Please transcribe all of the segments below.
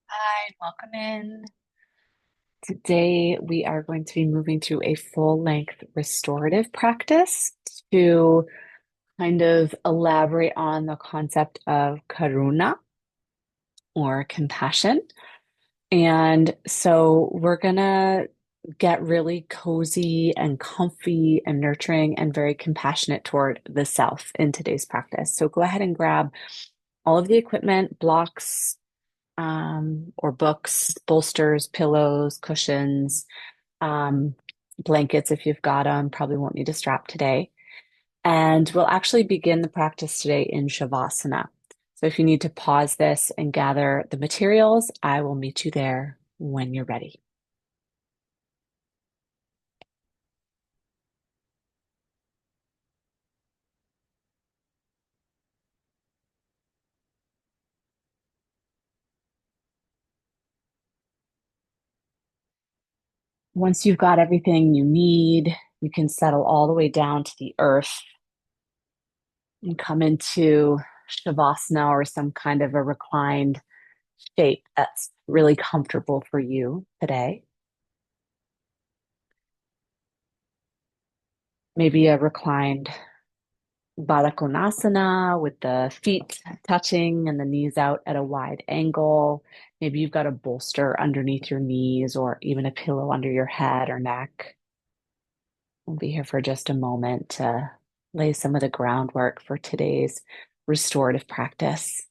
Hi, welcome in. Today, we are going to be moving through a full-length restorative practice to kind of elaborate on the concept of Karuna or compassion. And so we're gonna get really cozy and comfy and nurturing and very compassionate toward the self in today's practice. So go ahead and grab all of the equipment, blocks, or books, bolsters, pillows, cushions, um, blankets if you've got them. Probably won't need a strap today. And we'll actually begin the practice today in Shavasana. So if you need to pause this and gather the materials, I will meet you there when you're ready. Once you've got everything you need, you can settle all the way down to the earth and come into Shavasana or some kind of a reclined shape that's really comfortable for you today. Maybe a reclined Baddha Konasana with the feet touching and the knees out at a wide angle. Maybe you've got a bolster underneath your knees or even a pillow under your head or neck. We'll be here for just a moment to lay some of the groundwork for today's restorative practice.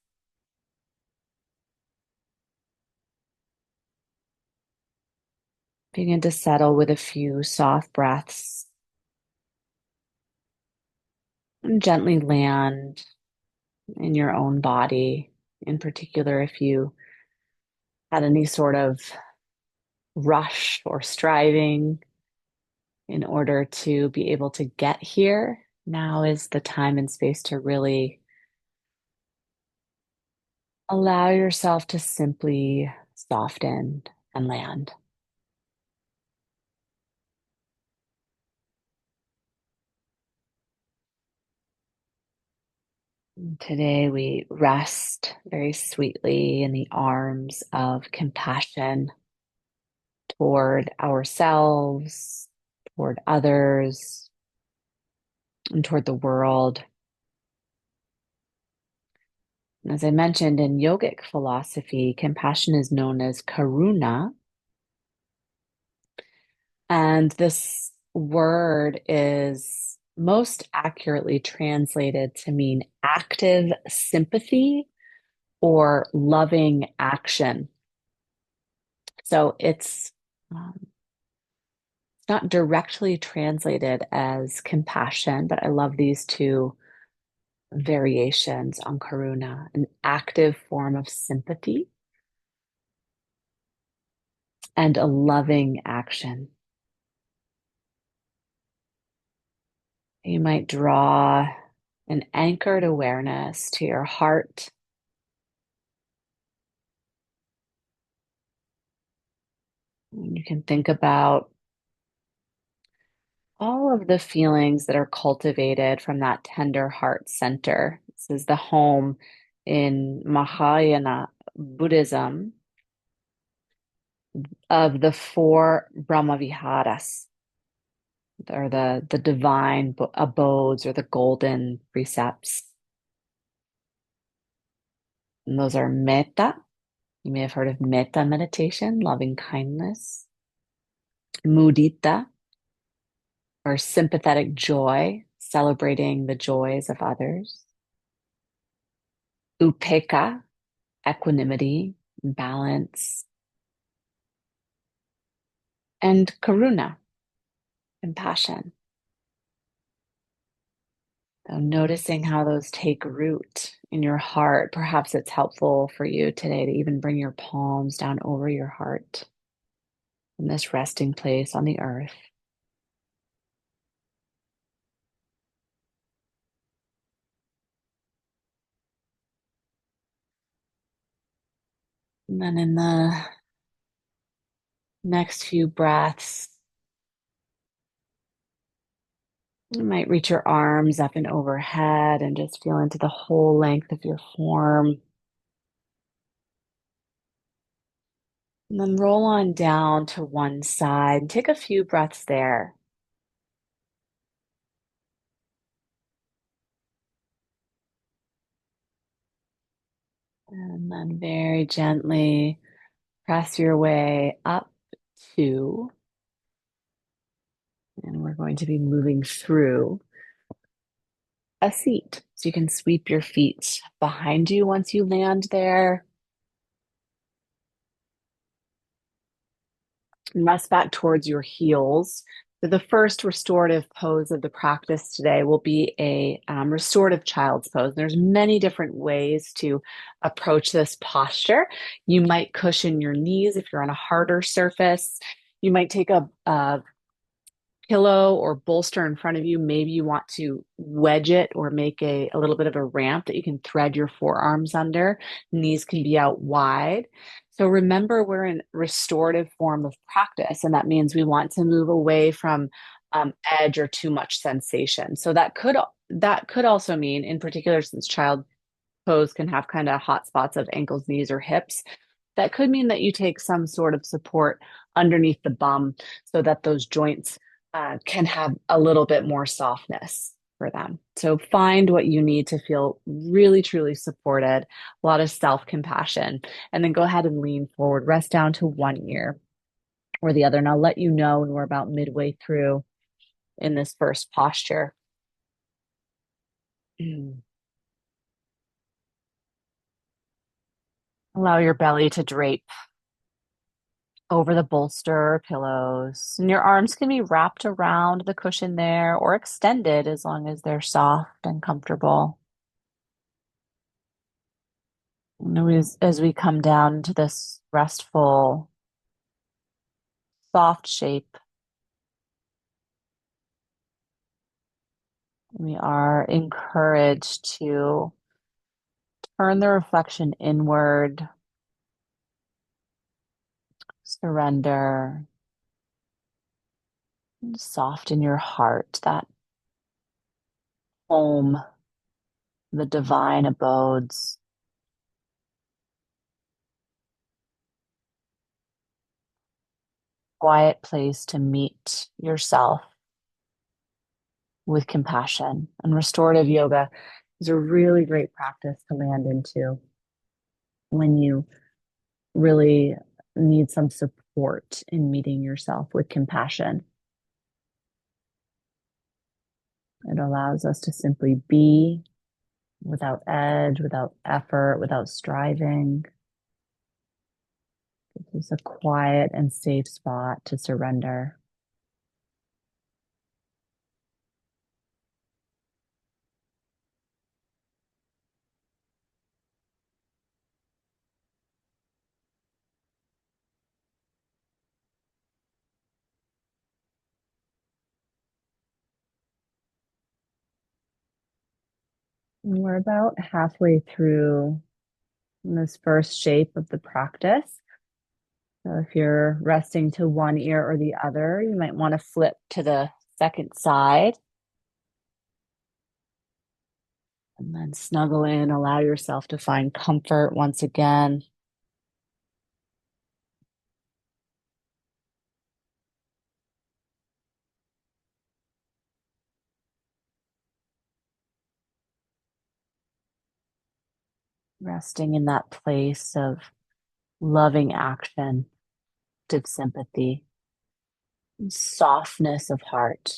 Begin to settle with a few soft breaths and gently land in your own body. In particular, if you had any sort of rush or striving in order to be able to get here, now is the time and space to really allow yourself to simply soften and land. Today, we rest very sweetly in the arms of compassion toward ourselves, toward others, and toward the world. And as I mentioned in yogic philosophy, compassion is known as Karuna. And this word is most accurately translated to mean active sympathy or loving action. So it's not directly translated as compassion, but I love these two variations on Karuna, an active form of sympathy and a loving action. You might draw an anchored awareness to your heart. You can think about all of the feelings that are cultivated from that tender heart center. This is the home in Mahayana Buddhism of the four Brahmaviharas, or the divine abodes or the golden precepts. And those are metta. You may have heard of metta meditation, loving kindness, mudita, or sympathetic joy, celebrating the joys of others, upekkha, equanimity, balance, and karuna, compassion. So noticing how those take root in your heart. Perhaps it's helpful for you today to even bring your palms down over your heart in this resting place on the earth. And then in the next few breaths, you might reach your arms up and overhead and just feel into the whole length of your form. And then roll on down to one side. Take a few breaths there. And then very gently press your way up to, and we're going to be moving through a seat. So you can sweep your feet behind you once you land there. And rest back towards your heels. So the first restorative pose of the practice today will be a restorative child's pose. There's many different ways to approach this posture. You might cushion your knees if you're on a harder surface. You might take a pillow or bolster in front of you. Maybe you want to wedge it or make a little bit of a ramp that you can thread your forearms under. Knees can be out wide. So remember, we're in restorative form of practice, and that means we want to move away from edge or too much sensation. So that could also mean, in particular, since child pose can have kind of hot spots of ankles, knees, or hips, that could mean that you take some sort of support underneath the bum so that those joints can have a little bit more softness for them. So find what you need to feel really, truly supported, a lot of self-compassion, and then go ahead and lean forward, rest down to one ear or the other. And I'll let you know when we're about midway through in this first posture. Allow your belly to drape over the bolster or pillows. And your arms can be wrapped around the cushion there or extended as long as they're soft and comfortable. And as we come down to this restful, soft shape, we are encouraged to turn the reflection inward, surrender, and soften your heart, that home, the divine abodes, quiet place to meet yourself with compassion. And restorative yoga is a really great practice to land into when you really need some support in meeting yourself with compassion. It allows us to simply be without edge, without effort, without striving. It's a quiet and safe spot to surrender. And we're about halfway through this first shape of the practice. So if you're resting to one ear or the other, you might want to flip to the second side and then snuggle in, allow yourself to find comfort once again. Resting in that place of loving action, of sympathy, and softness of heart.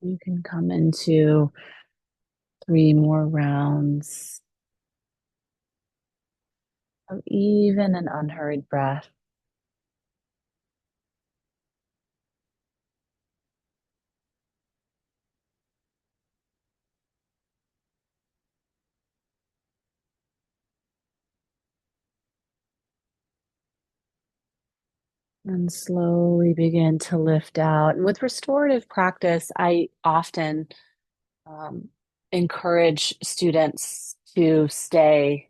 You can come into 3 more rounds of even and unhurried breath. And slowly begin to lift out. And with restorative practice, I often um, encourage students to stay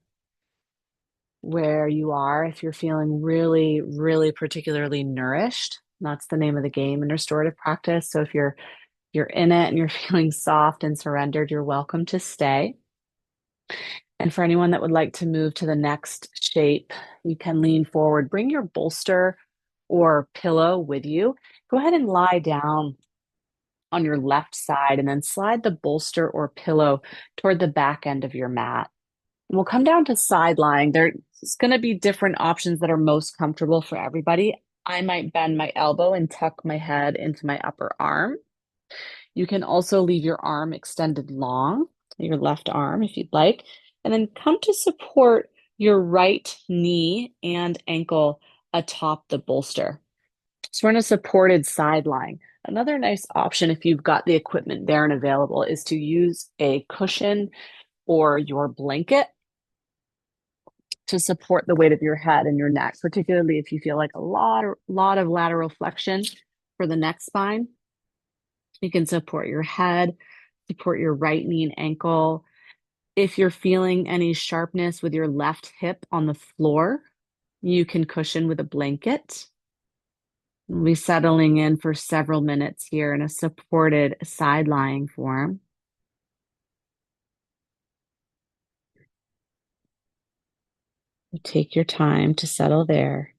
where you are if you're feeling really, really particularly nourished. That's the name of the game in restorative practice. So if you're in it and you're feeling soft and surrendered, you're welcome to stay. And for anyone that would like to move to the next shape, you can lean forward, bring your bolster or pillow with you. Go ahead and lie down on your left side and then slide the bolster or pillow toward the back end of your mat. We'll come down to side lying. There's going to be different options that are most comfortable for everybody. I might bend my elbow and tuck my head into my upper arm. You can also leave your arm extended long, your left arm if you'd like, and then come to support your right knee and ankle atop the bolster. So we're in a supported side lying. Another nice option if you've got the equipment there and available is to use a cushion or your blanket to support the weight of your head and your neck, particularly if you feel like a lot of lateral flexion for the neck spine. You can support your head, support your right knee and ankle. If you're feeling any sharpness with your left hip on the floor, you can cushion with a blanket. We'll be settling in for several minutes here in a supported side lying form. Take your time to settle there.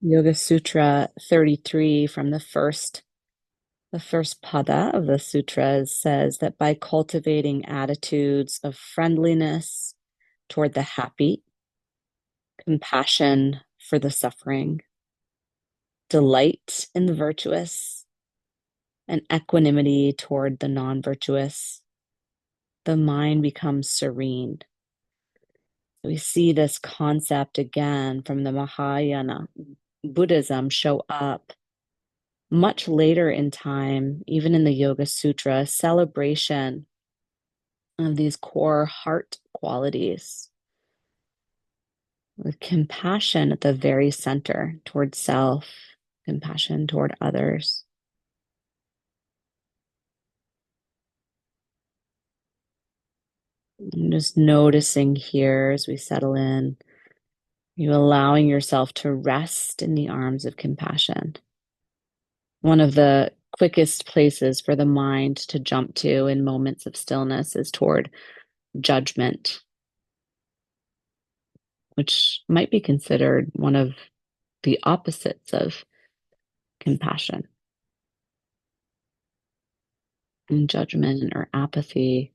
Yoga Sutra 33 from the first pada of the sutras says that by cultivating attitudes of friendliness toward the happy, compassion for the suffering, delight in the virtuous, and equanimity toward the non-virtuous, the mind becomes serene. We see this concept again from the Mahayana Buddhism show up much later in time, even in the Yoga Sutra, celebration of these core heart qualities with compassion at the very center toward self, compassion toward others. And just noticing here as we settle in, you allowing yourself to rest in the arms of compassion. One of the quickest places for the mind to jump to in moments of stillness is toward judgment, which might be considered one of the opposites of compassion. And judgment or apathy.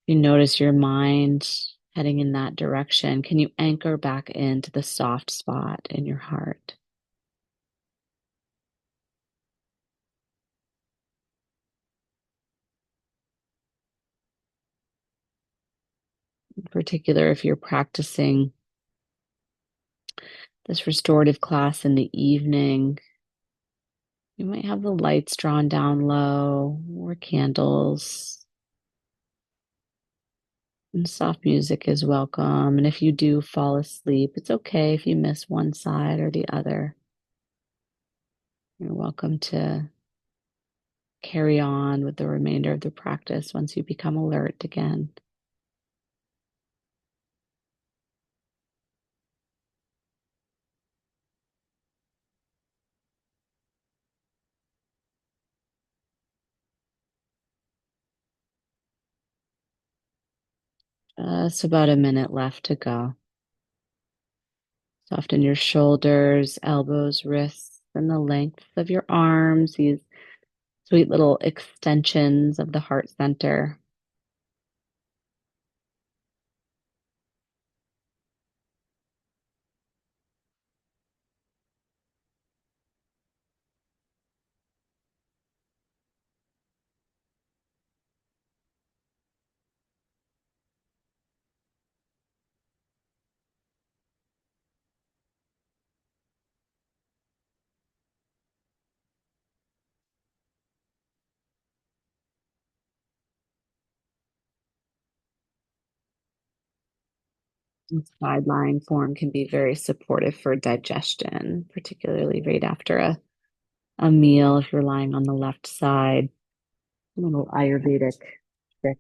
You notice your mind heading in that direction. Can you anchor back into the soft spot in your heart? In particular, if you're practicing this restorative class in the evening, you might have the lights drawn down low or candles. And soft music is welcome. And if you do fall asleep, it's okay if you miss one side or the other. You're welcome to carry on with the remainder of the practice once you become alert again. Just about a minute left to go. Soften your shoulders, elbows, wrists, and the length of your arms. These Sweet little extensions of the heart center. Side lying form can be very supportive for digestion, particularly right after a meal if you're lying on the left side. A little Ayurvedic trick.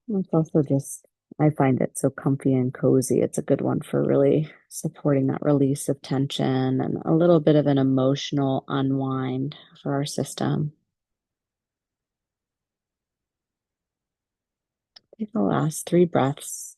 It's also just, I find it so comfy and cozy. It's a good one for really supporting that release of tension and a little bit of an emotional unwind for our system. Take the last 3 breaths.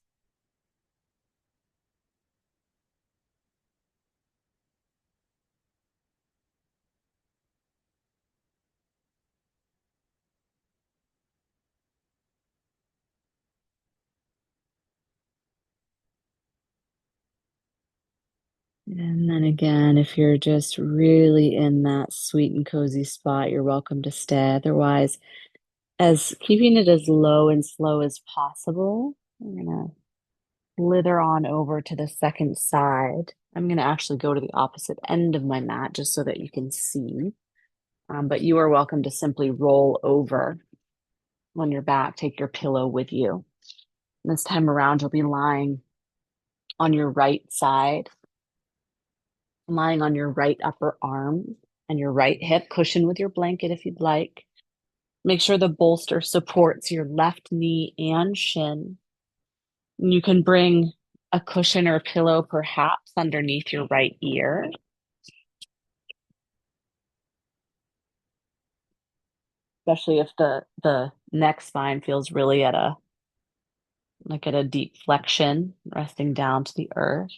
And then again, if you're just really in that sweet and cozy spot, you're welcome to stay. Otherwise, as keeping it as low and slow as possible, I'm gonna slither on over to the second side. I'm gonna actually go to the opposite end of my mat just so that you can see. But you are welcome to simply roll over on your back, take your pillow with you. This time around, you'll be lying on your right side, lying on your right upper arm and your right hip, cushion with your blanket if you'd like. Make sure the bolster supports your left knee and shin. You can bring a cushion or a pillow perhaps underneath your right ear. Especially if the neck spine feels really at a like at a deep flexion, resting down to the earth.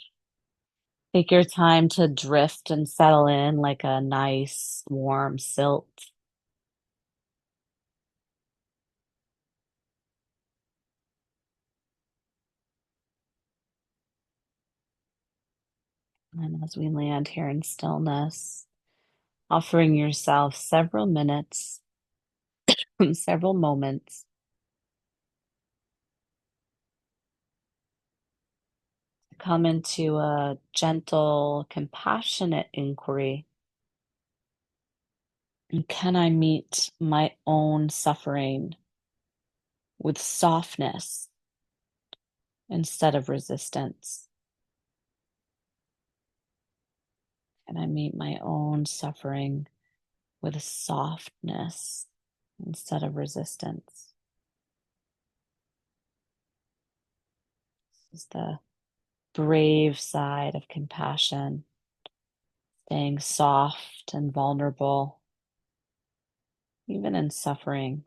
Take your time to drift and settle in like a nice warm silt. And as we land here in stillness, offering yourself several minutes, several moments to come into a gentle, compassionate inquiry. And can I meet my own suffering with softness instead of resistance? Can I meet my own suffering with softness instead of resistance? This is the brave side of compassion, staying soft and vulnerable, even in suffering.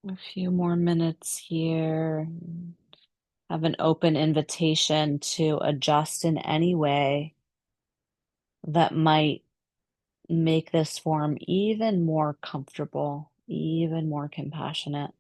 A few more minutes here. Have an open invitation to adjust in any way that might make this form even more comfortable, even more compassionate.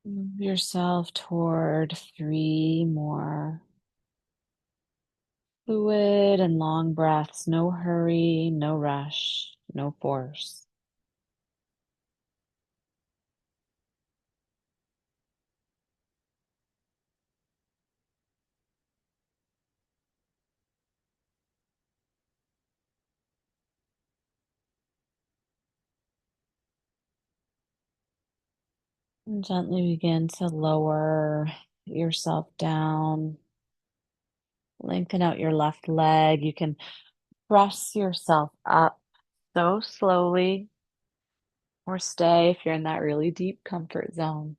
Move yourself toward three more fluid and long breaths. No hurry, no rush, no force. And gently begin to lower yourself down. Lengthen out your left leg. You can press yourself up so slowly, or stay if you're in that really deep comfort zone.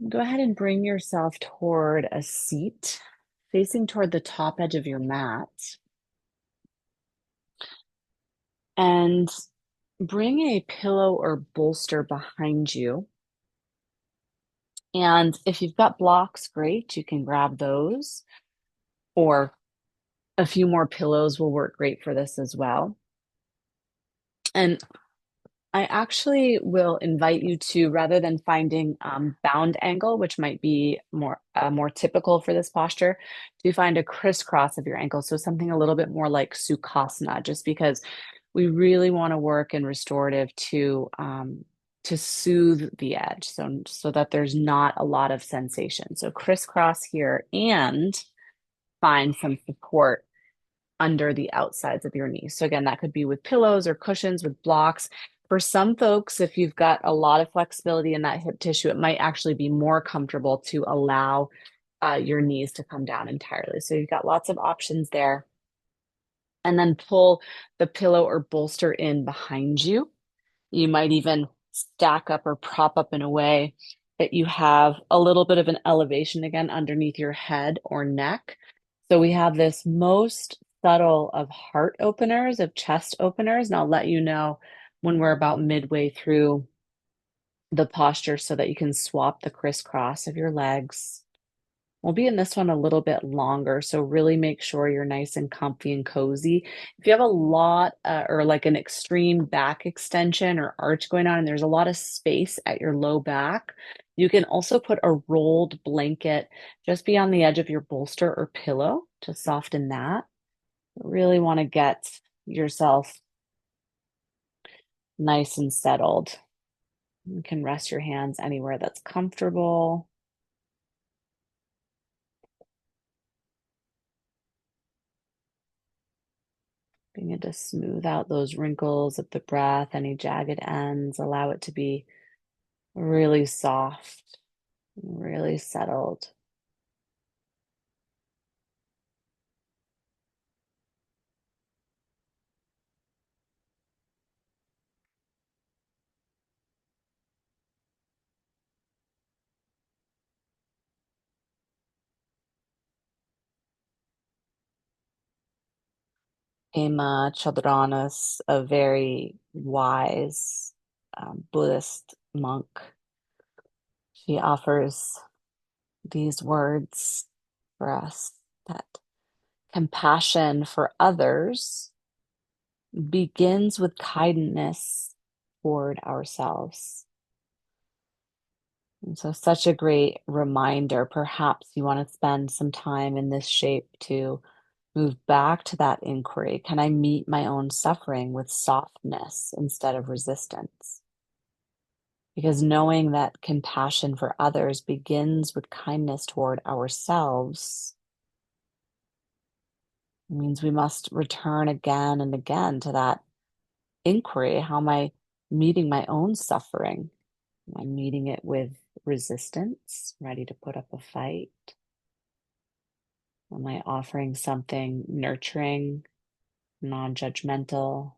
Go ahead and bring yourself toward a seat, facing toward the top edge of your mat. And bring a pillow or bolster behind you. And if you've got blocks, great, you can grab those. Or a few more pillows will work great for this as well. And I actually will invite you to, rather than finding bound angle, which might be more typical for this posture, to find a crisscross of your ankle. So something a little bit more like Sukhasana, just because we really want to work in restorative to soothe the edge, so that there's not a lot of sensation. So crisscross here and find some support under the outsides of your knees. So again, that could be with pillows or cushions, with blocks. For some folks, if you've got a lot of flexibility in that hip tissue, it might actually be more comfortable to allow your knees to come down entirely. So you've got lots of options there. And then pull the pillow or bolster in behind you. You might even stack up or prop up in a way that you have a little bit of an elevation again underneath your head or neck. So we have this most subtle of heart openers, of chest openers, and I'll let you know when we're about midway through the posture so that you can swap the crisscross of your legs. We'll be in this one a little bit longer, so really make sure you're nice and comfy and cozy. If you have a lot or like an extreme back extension or arch going on, and there's a lot of space at your low back, you can also put a rolled blanket just beyond the edge of your bolster or pillow to soften that. Really want to get yourself nice and settled. You can rest your hands anywhere that's comfortable. Being able to smooth out those wrinkles of the breath, any jagged ends, allow it to be really soft, really settled. Pema Chodronas, a very wise Buddhist monk, she offers these words for us that compassion for others begins with kindness toward ourselves. And so, such a great reminder. Perhaps you want to spend some time in this shape to move back to that inquiry. Can I meet my own suffering with softness instead of resistance? Because knowing that compassion for others begins with kindness toward ourselves means we must return again and again to that inquiry. How am I meeting my own suffering? Am I meeting it with resistance, ready to put up a fight? Am I offering something nurturing, non-judgmental,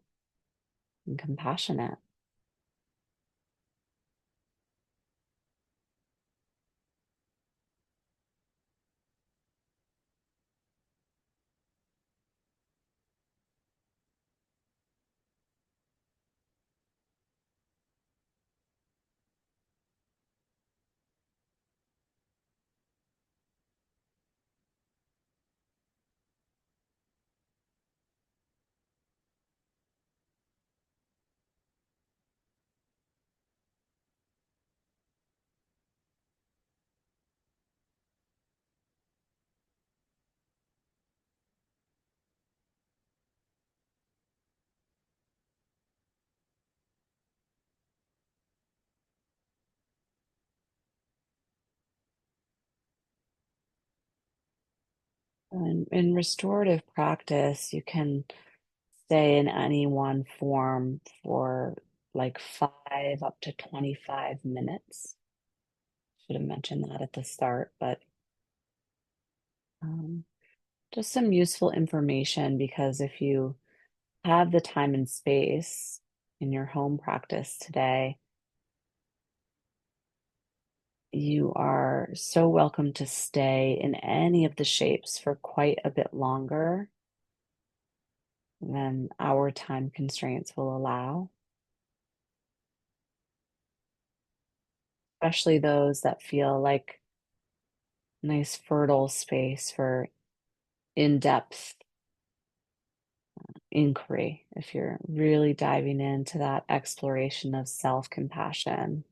and compassionate? In restorative practice, you can stay in any one form for like 5 up to 25 minutes. Should have mentioned that at the start, but um, just some useful information because if you have the time and space in your home practice today, you are so welcome to stay in any of the shapes for quite a bit longer than our time constraints will allow, especially those that feel like nice fertile space for in-depth inquiry. If you're really diving into that exploration of self-compassion,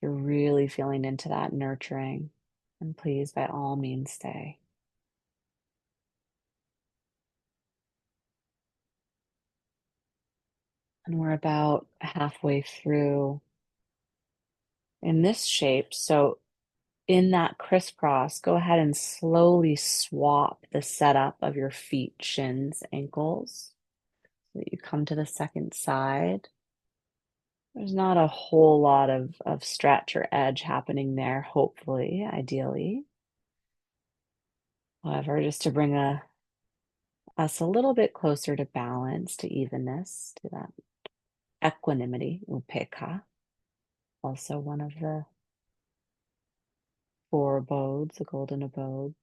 you're really feeling into that nurturing, and please, by all means, stay. And we're about halfway through in this shape. So in that crisscross, go ahead and slowly swap the setup of your feet, shins, ankles, so that you come to the second side. There's not a whole lot of stretch or edge happening there, hopefully, ideally. However, just to bring us a little bit closer to balance, to evenness, to that equanimity, upekkha, also one of the four abodes, the golden abodes.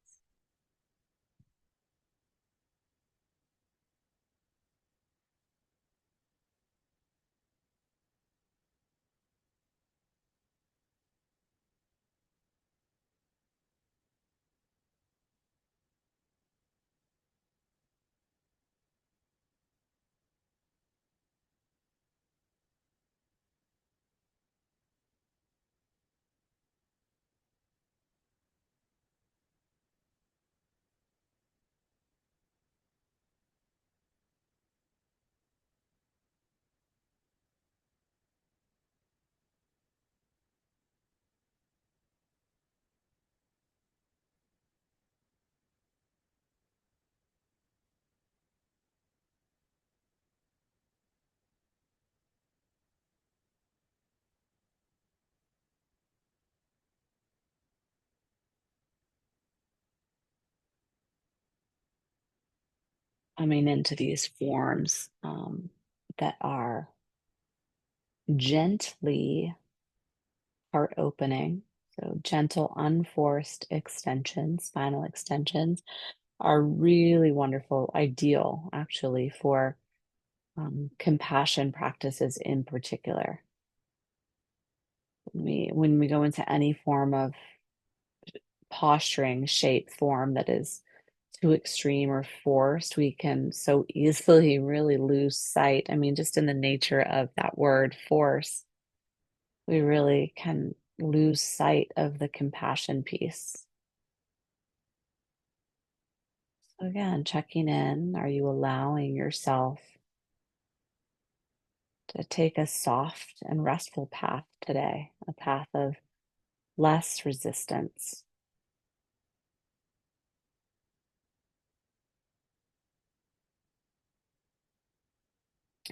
Coming into these forms that are gently heart opening. So, gentle, unforced extensions, spinal extensions are really wonderful, ideal actually for compassion practices in particular. When we go into any form of posturing, shape, form that is too extreme or forced, we can so easily really lose sight. I mean, just in the nature of that word, force, we really can lose sight of the compassion piece. So, again, checking in, are you allowing yourself to take a soft and restful path today, a path of less resistance?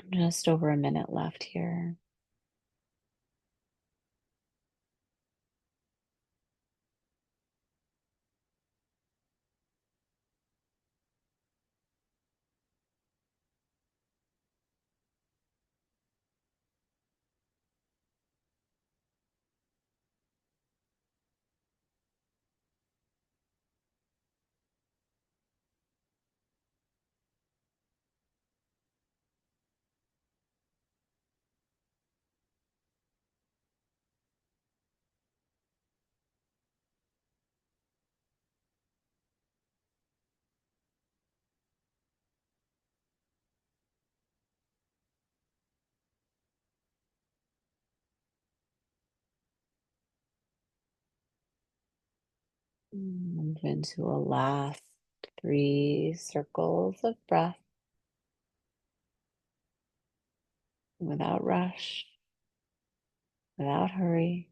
Just over a minute left here. Move into a last 3 circles of breath without rush, without hurry.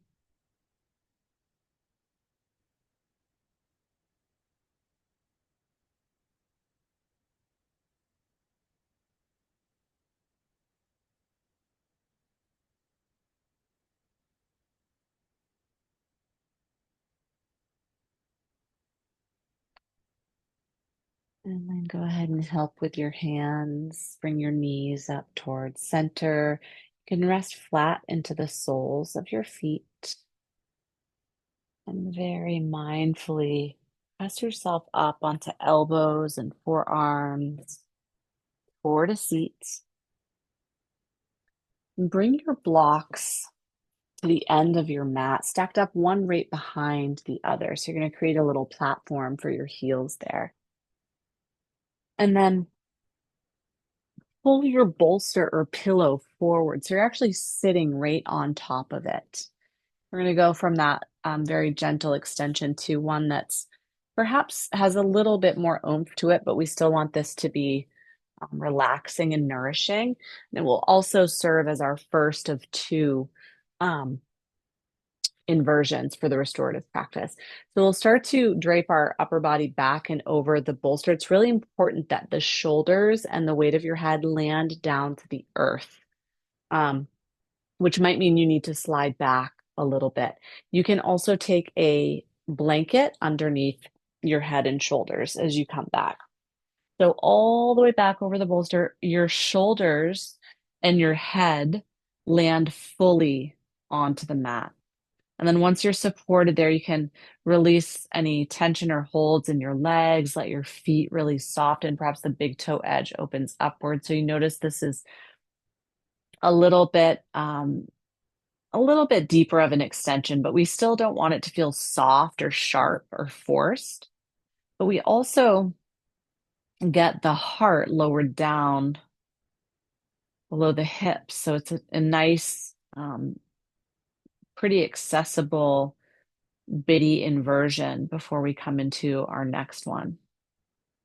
And then go ahead and help with your hands. Bring your knees up towards center. You can rest flat into the soles of your feet and very mindfully press yourself up onto elbows and forearms toward a seat. And bring your blocks to the end of your mat, stacked up one right behind the other. So you're going to create a little platform for your heels there. And then pull your bolster or pillow forward. So you're actually sitting right on top of it. We're going to go from that very gentle extension to one that's perhaps has a little bit more oomph to it, but we still want this to be relaxing and nourishing. And it will also serve as our first of two um, inversions for the restorative practice. So we'll start to drape our upper body back and over the bolster. It's really important that the shoulders and the weight of your head land down to the earth, um, which might mean you need to slide back a little bit. You can also take a blanket underneath your head and shoulders as you come back. So all the way back over the bolster, your shoulders and your head land fully onto the mat. And then once you're supported there, you can release any tension or holds in your legs, let your feet really soften. Perhaps the big toe edge opens upward. So you notice this is a little bit deeper of an extension, but we still don't want it to feel soft or sharp or forced. But we also get the heart lowered down below the hips. So it's a nice, pretty accessible bitty inversion before we come into our next one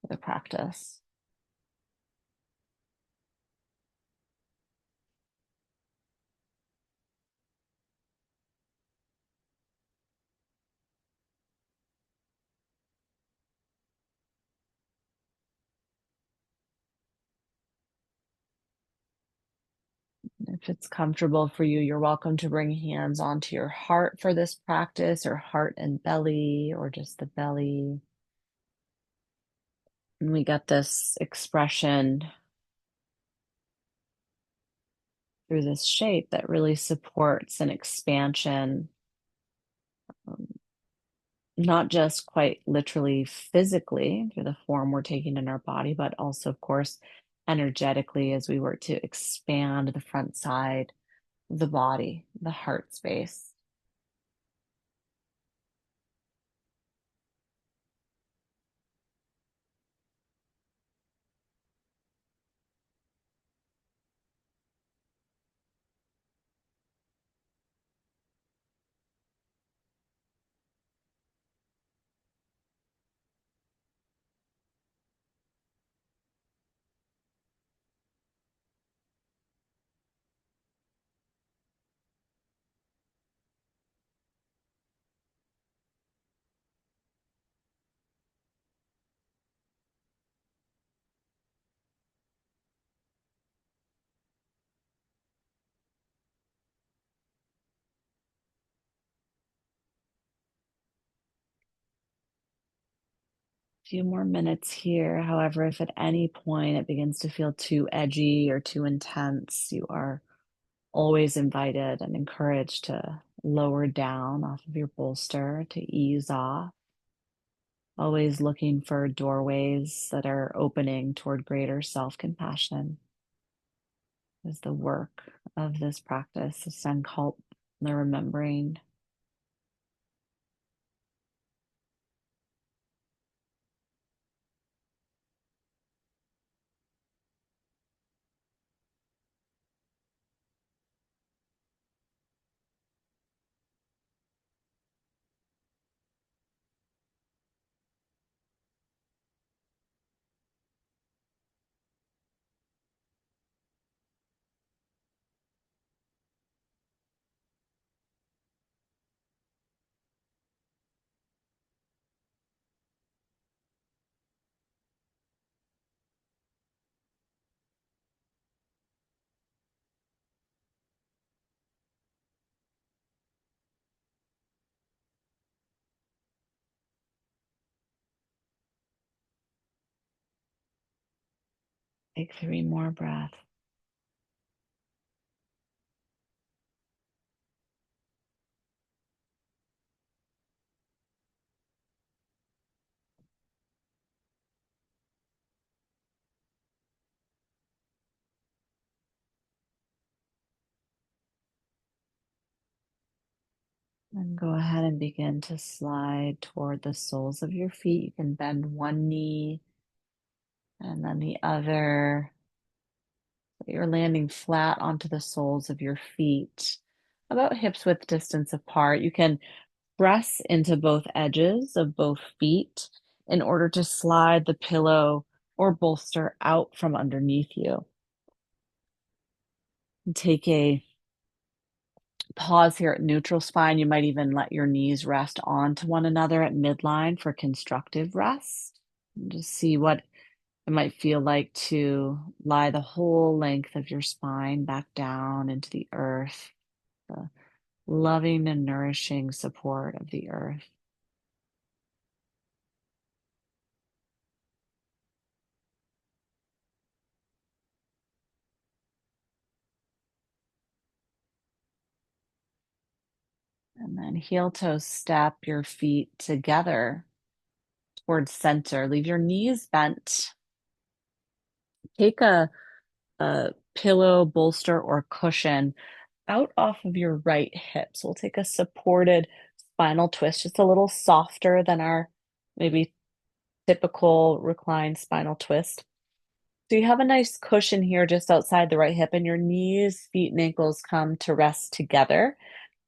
for the practice. If it's comfortable for you, you're welcome to bring hands onto your heart for this practice, or heart and belly, or just the belly. And we get this expression through this shape that really supports an expansion, um, not just quite literally physically through the form we're taking in our body, but also, of course, energetically as we work to expand the front side of the body, the heart space. Few more minutes here. However, if at any point it begins to feel too edgy or too intense, you are always invited and encouraged to lower down off of your bolster to ease off. Always looking for doorways that are opening toward greater self-compassion is the work of this practice, the Sankalp, the remembering. Take three more breaths. And go ahead and begin to slide toward the soles of your feet. You can bend one knee and then the other. So you're landing flat onto the soles of your feet, about hips width distance apart. You can press into both edges of both feet in order to slide the pillow or bolster out from underneath you. And take a pause here at neutral spine. You might even let your knees rest onto one another at midline for constructive rest. And just see what it might feel like to lie the whole length of your spine back down into the earth, the loving and nourishing support of the earth. And then heel toe step your feet together towards center. Leave your knees bent. Take a pillow, bolster, or cushion out off of your right hip. So we'll take a supported spinal twist, just a little softer than our maybe typical reclined spinal twist. So you have a nice cushion here just outside the right hip, and your knees, feet, and ankles come to rest together.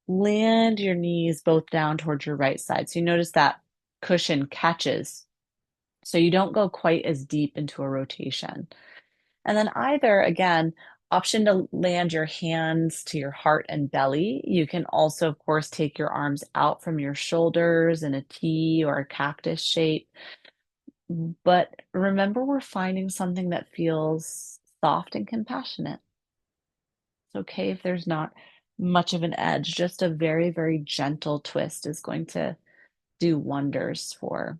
Land your knees both down towards your right side. So you notice that cushion catches. So you don't go quite as deep into a rotation. And then either, again, option to land your hands to your heart and belly. You can also, of course, take your arms out from your shoulders in a T or a cactus shape. But remember, we're finding something that feels soft and compassionate. It's okay if there's not much of an edge, just a very, very gentle twist is going to do wonders for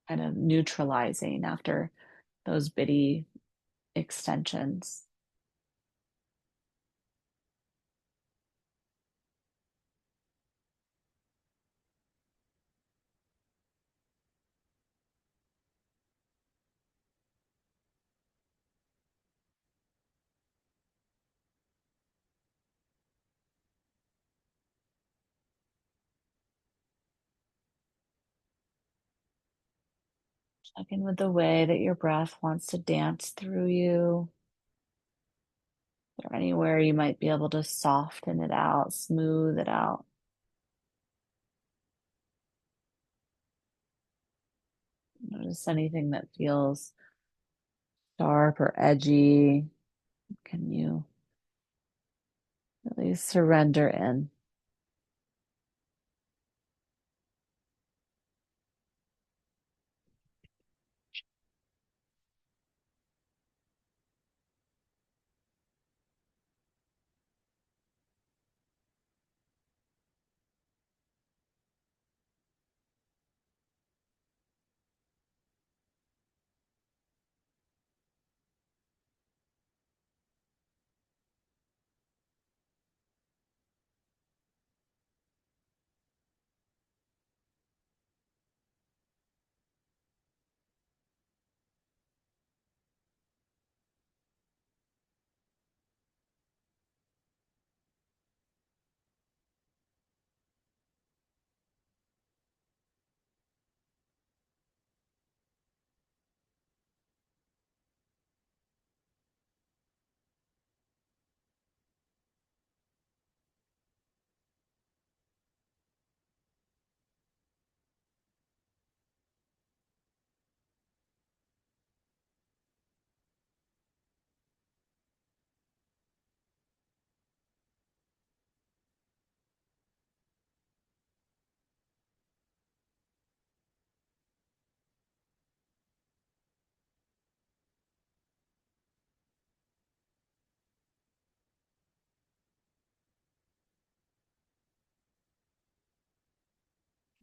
kind of neutralizing after those bitty extensions. Check in with the way that your breath wants to dance through you. Or anywhere you might be able to soften it out, smooth it out. Notice anything that feels sharp or edgy. Can you really surrender in?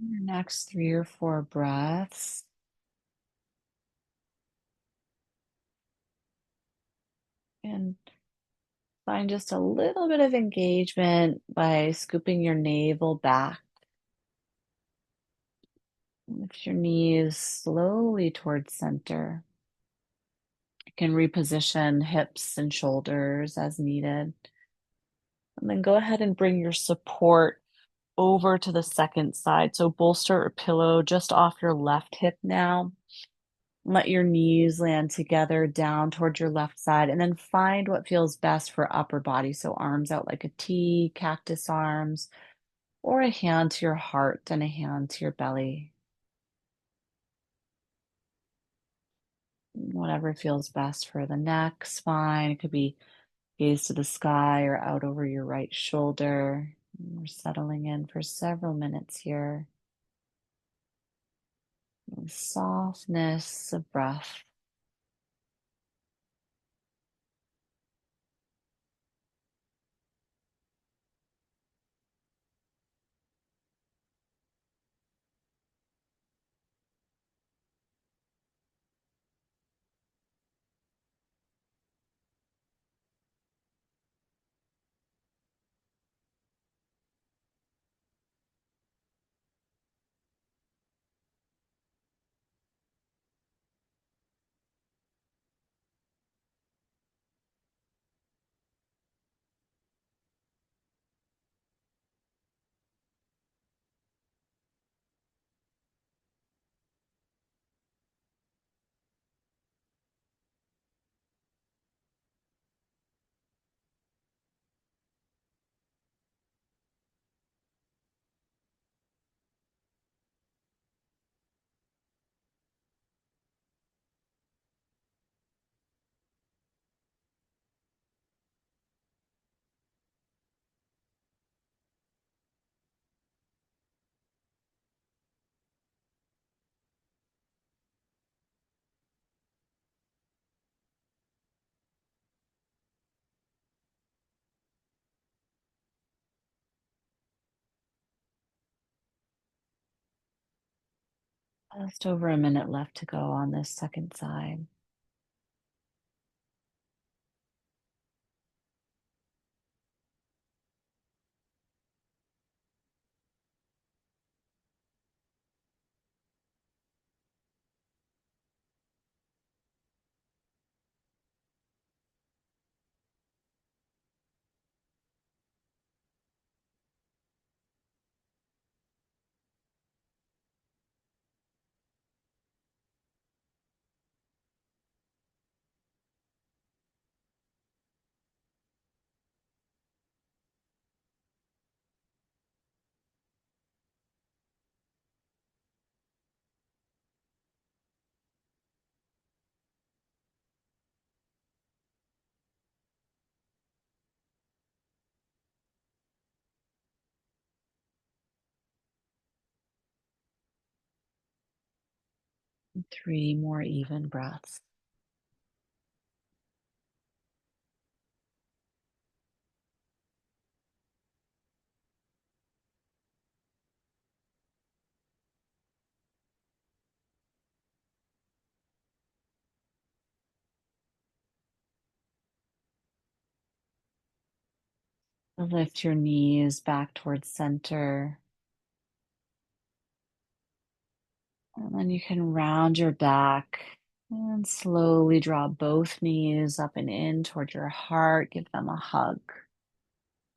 Your next three or four breaths, And find just a little bit of engagement by scooping your navel back. Lift your knees slowly towards center. You can reposition hips and shoulders as needed. And then go ahead and bring your support over to the second side. So bolster or pillow just off your left hip now. Let your knees land together down towards your left side, and then find what feels best for upper body. So arms out like a T, cactus arms, or a hand to your heart and a hand to your belly. Whatever feels best for the neck, spine. It could be gaze to the sky or out over your right shoulder. We're settling in for several minutes here. Softness of breath. Just over a minute left to go on this second side. Three more even breaths. Lift your knees back towards center. And then you can round your back and slowly draw both knees up and in toward your heart. Give them a hug.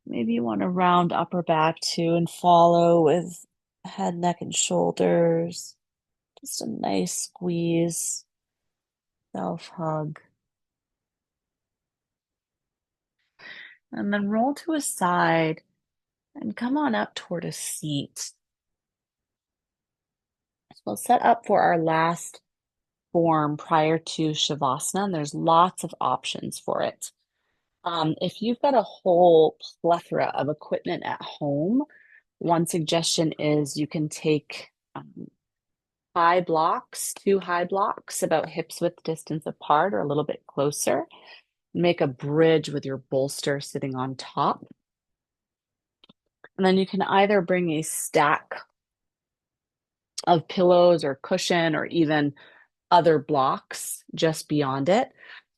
Maybe you want to round upper back too and follow with head, neck, and shoulders. Just a nice squeeze, self hug. And then roll to a side and come on up toward a seat. We'll set up for our last form prior to Shavasana, and there's lots of options for it. If you've got a whole plethora of equipment at home, one suggestion is you can take high blocks, two high blocks, about hips width distance apart or a little bit closer. Make a bridge with your bolster sitting on top. And then you can either bring a stack of pillows or cushion or even other blocks just beyond it.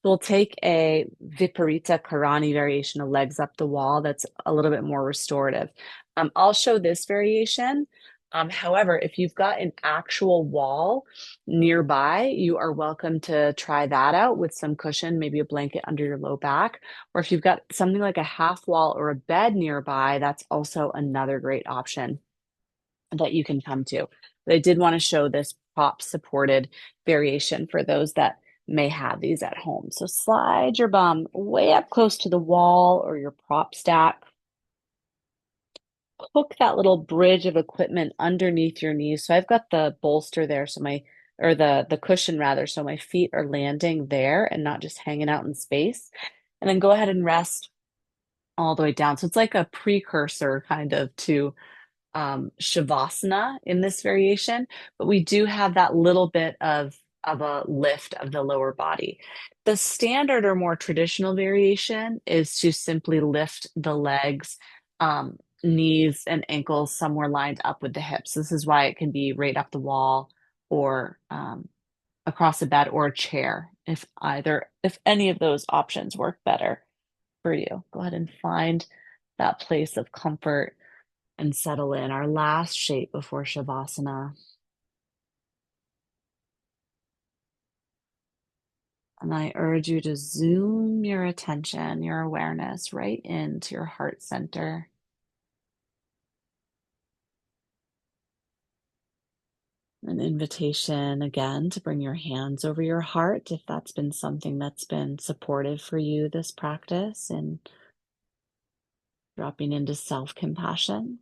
we'll take a Viparita Karani variation of legs up the wall that's a little bit more restorative. I'll show this variation. However, if you've got an actual wall nearby, you are welcome to try that out with some cushion, maybe a blanket under your low back. Or if you've got something like a half wall or a bed nearby, that's also another great option that you can come to. But I did want to show this prop supported variation for those that may have these at home. So slide your bum way up close to the wall or your prop stack. Hook that little bridge of equipment underneath your knees. So I've got the bolster there, so my or the cushion rather, so my feet are landing there and not just hanging out in space. And then go ahead and rest all the way down. So it's like a precursor kind of to Shavasana in this variation, but we do have that little bit of a lift of the lower body. The standard or more traditional variation is to simply lift the legs, knees and ankles somewhere lined up with the hips. This is why it can be right up the wall or across a bed or a chair, if any of those options work better for you. Go ahead and find that place of comfort and settle in. Our last shape before Shavasana. And I urge you to zoom your attention, your awareness right into your heart center. An invitation again to bring your hands over your heart if that's been something that's been supportive for you this practice, and dropping into self-compassion.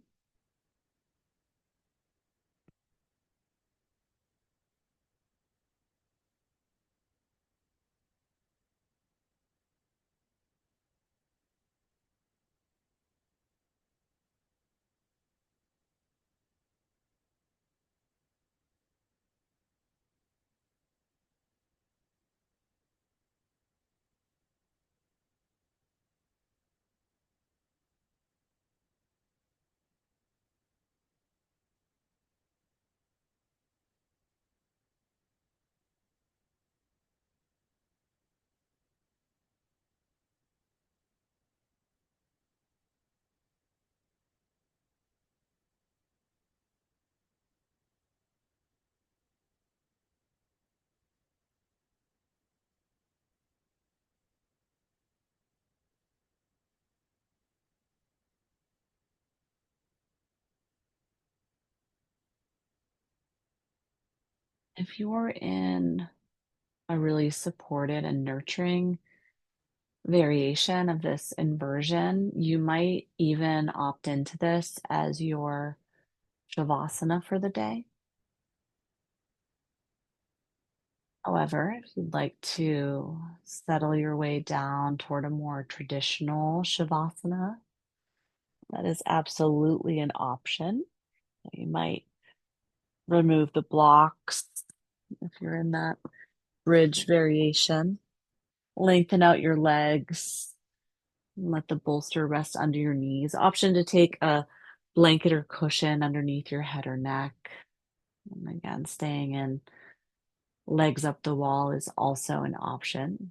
If you're in a really supported and nurturing variation of this inversion, you might even opt into this as your Shavasana for the day. However, if you'd like to settle your way down toward a more traditional Shavasana, that is absolutely an option. You might remove the blocks if you're in that bridge variation. Lengthen out your legs. Let the bolster rest under your knees. Option to take a blanket or cushion underneath your head or neck. And again, staying in legs up the wall is also an option.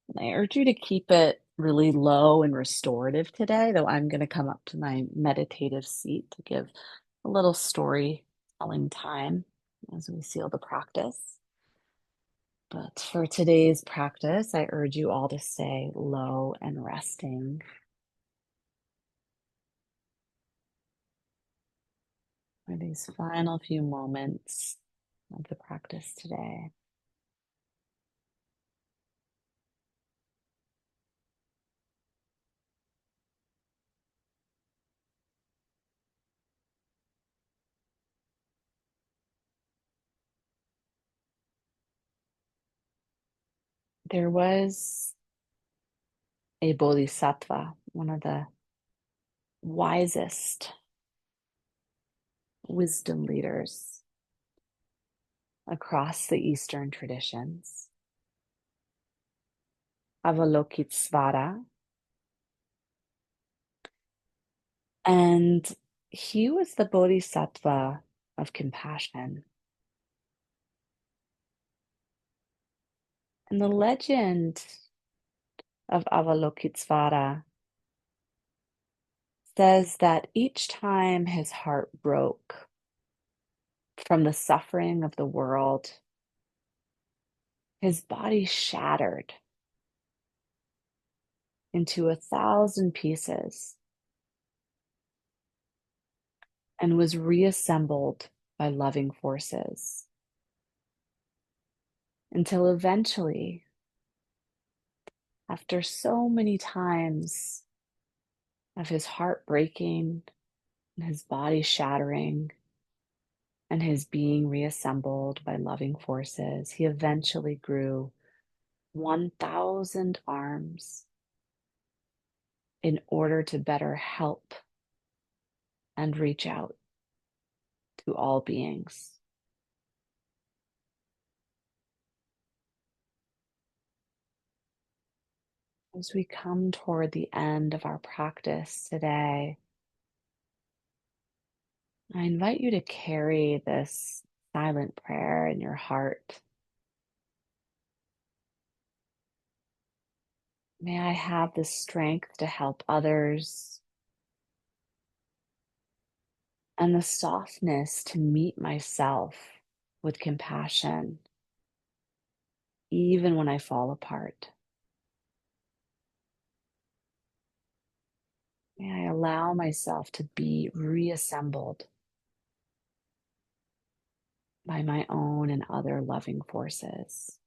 And I urge you to keep it really low and restorative today, though I'm going to come up to my meditative seat to give a little storytelling time as we seal the practice. But for today's practice, I urge you all to stay low and resting for these final few moments of the practice today. There was a bodhisattva, one of the wisest wisdom leaders across the Eastern traditions, Avalokitesvara. And he was the bodhisattva of compassion. And the legend of Avalokitesvara says that each time his heart broke from the suffering of the world, his body shattered into 1,000 pieces and was reassembled by loving forces until eventually, after so many times of his heart breaking and his body shattering and his being reassembled by loving forces, he eventually grew 1,000 arms in order to better help and reach out to all beings. As we come toward the end of our practice today, I invite you to carry this silent prayer in your heart. May I have the strength to help others and the softness to meet myself with compassion, even when I fall apart. May I allow myself to be reassembled by my own and other loving forces.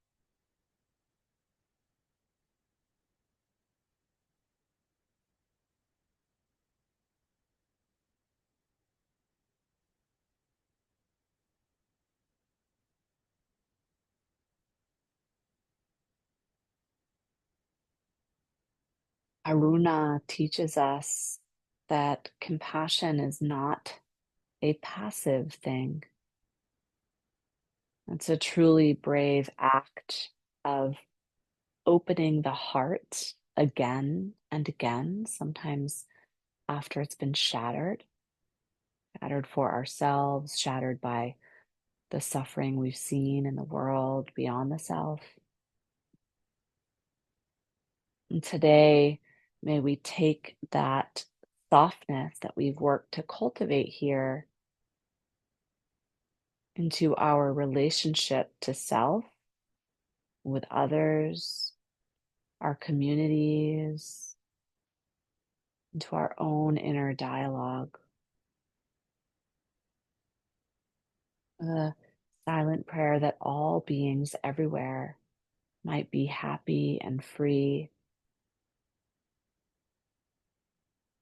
Karuna teaches us that compassion is not a passive thing. It's a truly brave act of opening the heart again and again, sometimes after it's been shattered for ourselves, shattered by the suffering we've seen in the world beyond the self. And today, may we take that softness that we've worked to cultivate here into our relationship to self, with others, our communities, into our own inner dialogue. A silent prayer that all beings everywhere might be happy and free,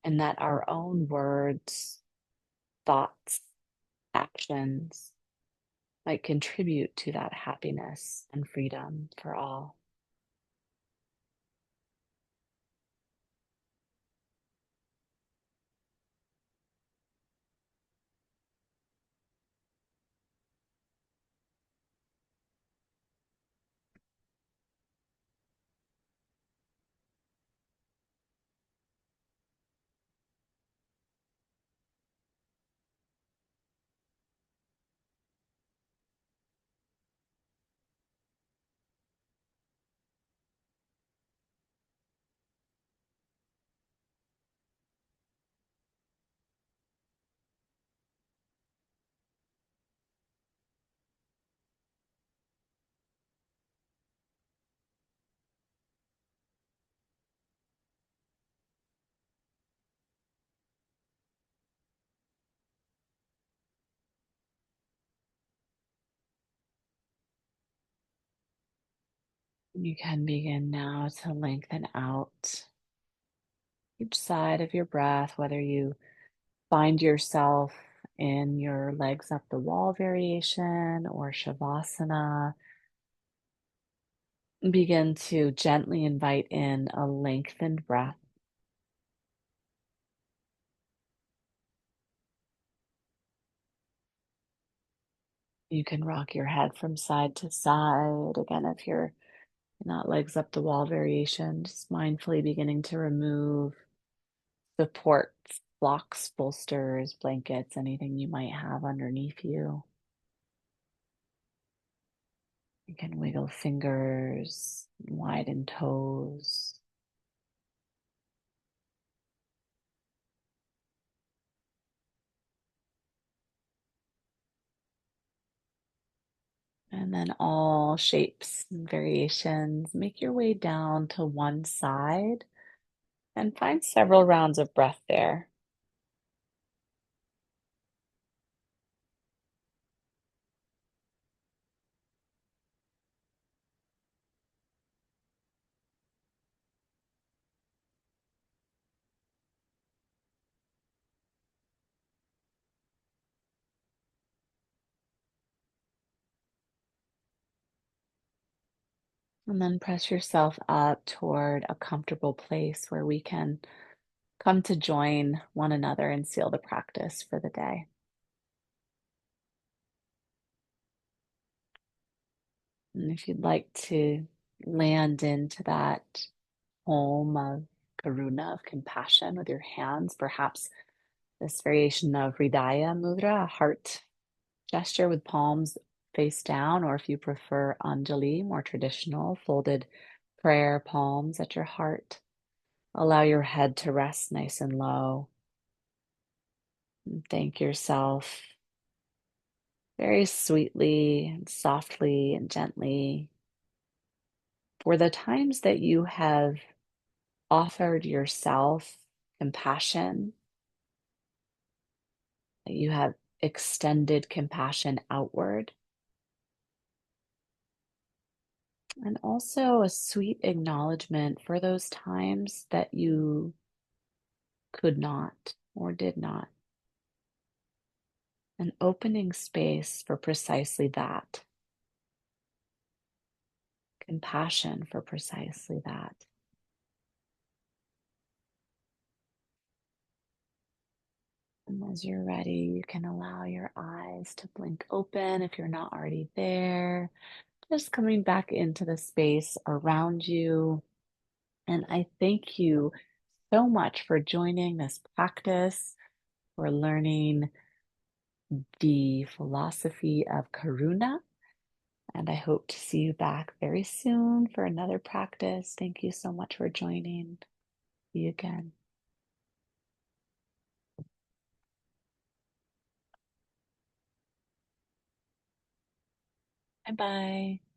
and that our own words, thoughts, actions might contribute to that happiness and freedom for all. You can begin now to lengthen out each side of your breath, whether you find yourself in your legs up the wall variation or Shavasana. Begin to gently invite in a lengthened breath. You can rock your head from side to side. Again, if you're not legs up the wall variation, just mindfully beginning to remove supports, blocks, bolsters, blankets, anything you might have underneath you. You can wiggle fingers, widen toes. And then all shapes and variations. Make your way down to one side and find several rounds of breath there. And then press yourself up toward a comfortable place where we can come to join one another and seal the practice for the day. And if you'd like to land into that home of Karuna, of compassion with your hands, perhaps this variation of Hridaya Mudra, a heart gesture with palms face down, or if you prefer Anjali, more traditional, folded prayer palms at your heart. Allow your head to rest nice and low. And thank yourself very sweetly and softly and gently for the times that you have offered yourself compassion, that you have extended compassion outward, and also a sweet acknowledgement for those times that you could not or did not, and opening space for precisely that, compassion for precisely that. And as you're ready, you can allow your eyes to blink open if you're not already there. Just coming back into the space around you. And I thank you so much for joining this practice, for learning the philosophy of Karuna. And I hope to see you back very soon for another practice. Thank you so much for joining. See you again. Bye bye.